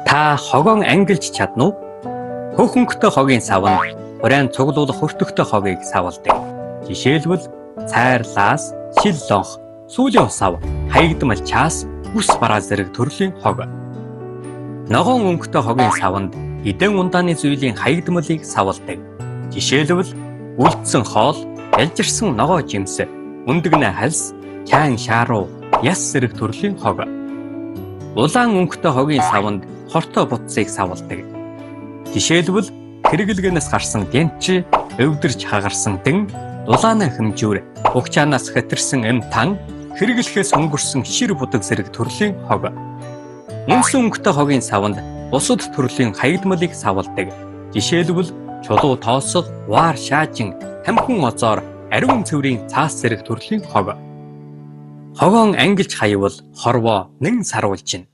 Та хогоон ангилж чадна уу? Хөх өнгөтэй хогийн сав нь урайн цуглуулах хөртөгтэй хогийг савладаг. Жишээлбэл цайр лаас, шил лонх, сүүлийн сав, хаягдмал чаас, бүс бараа зэрэг төрлийн хог. Ногоон өнгөтэй хогийн савнд эдэн ундааны зүйлийн хаягдмалыг савладаг. Жишээлбэл үлдсэн хоол, ялжирсан ногоо жимс, өндөгнэ хальс, чаан шааруу, яс зэрэг төрлийн хог. Улаан өнгөтэй хогийн савнд хортой бутцыг савладаг. Жишээлбэл хэрэглэгэнээс гарсан гэнч, өвдөрч хагарсан дэн, дулааны хэмжүүр, угчаанаас хэтэрсэн эм тан, хэрэглэхээс өнгөрсөн шир будаг зэрэг төрлийн хог. Үнсэн өнгөтэй хогийн савнд бусад төрлийн хаягдмалыг савладаг. Жишээлбэл чулуу тоосго, ваар шаажин, хамхин озоор, ариун цэврийн цаас зэрэг төрлийн хог. Хогоон ангилж хаявал хорвоо нэн саруулж ин.